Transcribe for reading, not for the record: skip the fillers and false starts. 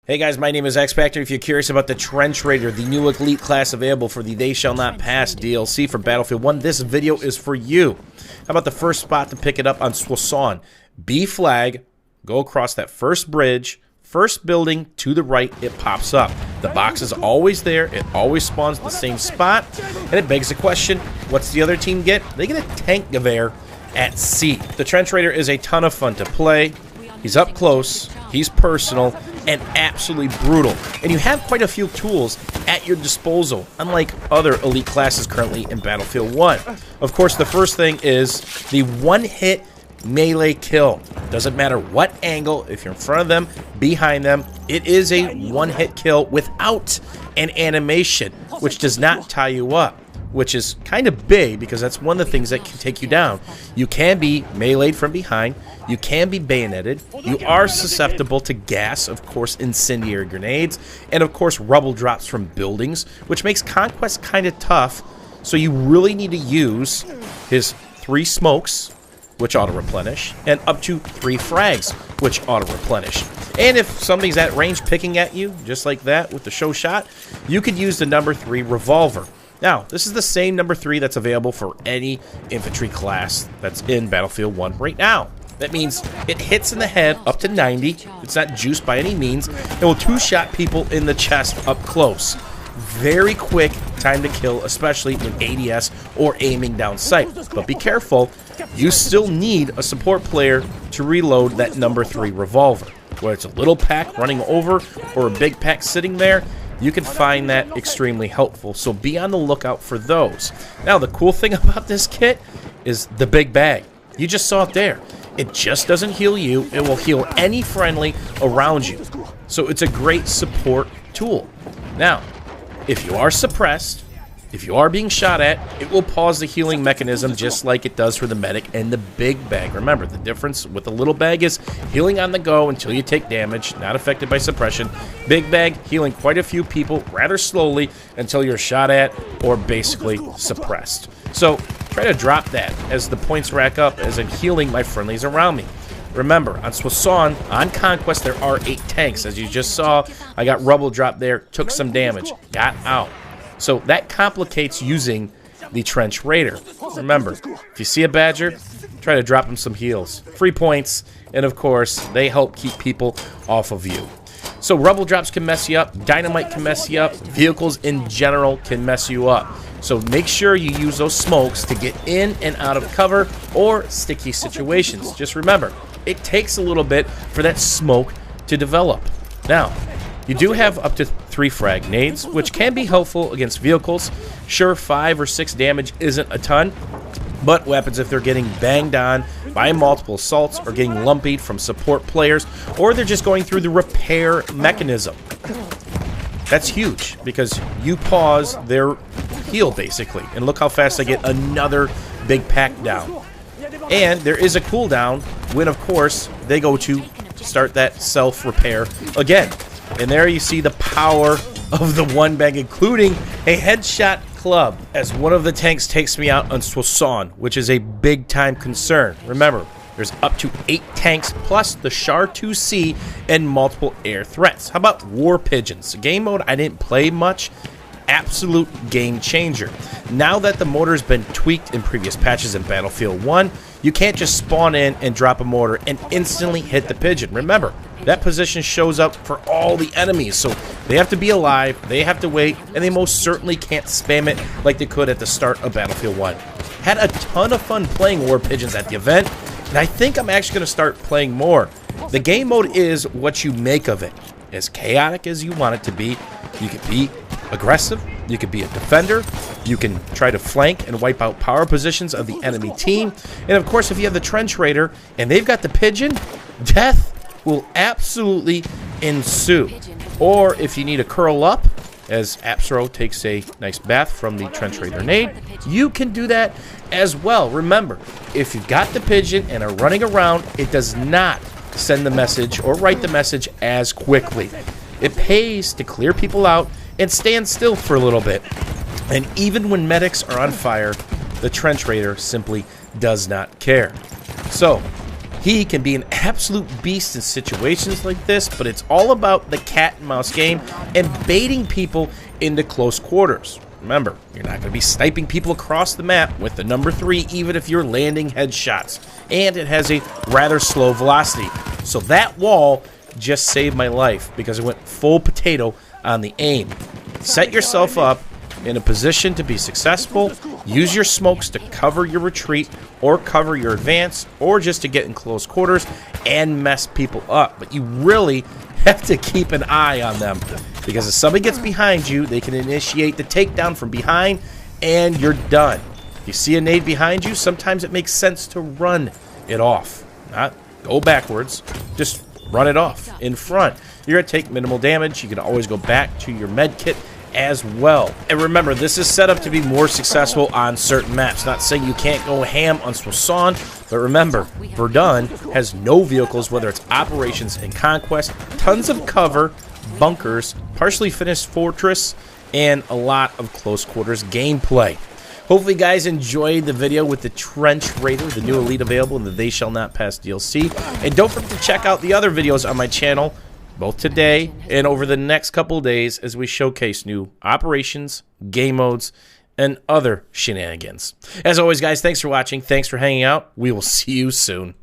Hey guys, my name is X Factor. If you're curious about the Trench Raider, the new elite class available for the They Shall Not Pass DLC for Battlefield 1, this video is for you. How about the first spot to pick it up on Soissons? B flag, go across that first bridge, first building to the right, it pops up. The box is always there, it always spawns the same spot, and it begs the question, what's the other team get? They get a tank Gewehr at C. The Trench Raider is a ton of fun to play. He's up close, he's personal, and absolutely brutal. And you have quite a few tools at your disposal, unlike other elite classes currently in Battlefield 1. Of course, the first thing is the one-hit melee kill. Doesn't matter what angle, if you're in front of them, behind them, it is a one-hit kill without an animation, which does not tie you up, which is kind of big because that's one of the things that can take you down. You can be meleeed from behind, you can be bayoneted, you are susceptible to gas, of course, incendiary grenades, and of course rubble drops from buildings, which makes Conquest kind of tough, so you really need to use his 3 smokes, which auto-replenish, and up to 3 frags, which auto-replenish. And if somebody's at range picking at you, just like that with the show shot, you could use the number 3 revolver. Now, this is the same number 3 that's available for any infantry class that's in Battlefield 1 right now. That means it hits in the head up to 90. It's not juiced by any means. It will 2-shot people in the chest up close. Very quick time to kill, especially with ADS or aiming down sight. But be careful, you still need a support player to reload that number 3 revolver. Whether it's a little pack running over or a big pack sitting there, you can find that extremely helpful, so be on the lookout for those. Now, the cool thing about this kit is the big bag. You just saw it there. It just doesn't heal you, it will heal any friendly around you. So it's a great support tool. Now, if you are suppressed, if you are being shot at, it will pause the healing mechanism just like it does for the medic and the big bag. Remember, the difference with the little bag is healing on the go until you take damage, not affected by suppression. Big bag, healing quite a few people rather slowly until you're shot at or basically suppressed. So try to drop that as the points rack up as I'm healing my friendlies around me. Remember, on Soissons, on Conquest, there are 8 tanks. As you just saw, I got rubble drop there, took some damage, got out. So that complicates using the Trench Raider. Remember, if you see a Badger, try to drop him some heals. Free points, and of course, they help keep people off of you. So rubble drops can mess you up, dynamite can mess you up, vehicles in general can mess you up. So make sure you use those smokes to get in and out of cover or sticky situations. Just remember, it takes a little bit for that smoke to develop. Now, you do have up to 3 frag nades, which can be helpful against vehicles. Sure, 5 or 6 damage isn't a ton, but what happens if they're getting banged on by multiple assaults or getting lumpied from support players, or they're just going through the repair mechanism? That's huge, because you pause their heal, basically. And look how fast they get another big pack down. And there is a cooldown when, of course, they go to start that self-repair again. And there you see the power of the one bag, including a headshot club, as one of the tanks takes me out on Soissons, which is a big-time concern. Remember, there's up to 8 tanks, plus the Char 2C and multiple air threats. How about War Pigeons? Game mode I didn't play much. Absolute game changer. Now that the mortar's been tweaked in previous patches in Battlefield 1, you can't just spawn in and drop a mortar and instantly hit the pigeon. Remember, that position shows up for all the enemies, so they have to be alive, they have to wait, and they most certainly can't spam it like they could at the start of Battlefield 1. Had a ton of fun playing War Pigeons at the event, and I think I'm actually going to start playing more. The game mode is what you make of it. As chaotic as you want it to be, you can be aggressive, you can be a defender, you can try to flank and wipe out power positions of the enemy team, and of course if you have the Trench Raider and they've got the pigeon, death will absolutely ensue. Or if you need to curl up, as Apsro takes a nice bath from the Trench Raider nade, you can do that as well. Remember, if you've got the pigeon and are running around, it does not send the message or write the message as quickly. It pays to clear people out and stand still for a little bit. And even when medics are on fire, the Trench Raider simply does not care. So, He can be an absolute beast in situations like this, but it's all about the cat and mouse game and baiting people into close quarters. Remember, you're not going to be sniping people across the map with the number 3, even if you're landing headshots. And it has a rather slow velocity. So that wall just saved my life because it went full potato on the aim. Set yourself up in a position to be successful. Use your smokes to cover your retreat or cover your advance or just to get in close quarters and mess people up. But you really have to keep an eye on them because if somebody gets behind you, they can initiate the takedown from behind and you're done. If you see a nade behind you, sometimes it makes sense to run it off. Not go backwards, just run it off in front. You're going to take minimal damage. You can always go back to your med kit as well. And remember, this is set up to be more successful on certain maps. Not saying you can't go ham on Soissons, but remember, Verdun has no vehicles, whether it's operations and conquest, tons of cover, bunkers, partially finished fortress, and a lot of close quarters gameplay. Hopefully you guys enjoyed the video with the Trench Raider, the new elite available in the They Shall Not Pass DLC. And don't forget to check out the other videos on my channel, both today and over the next couple of days as we showcase new operations, game modes, and other shenanigans. As always, guys, thanks for watching. Thanks for hanging out. We will see you soon.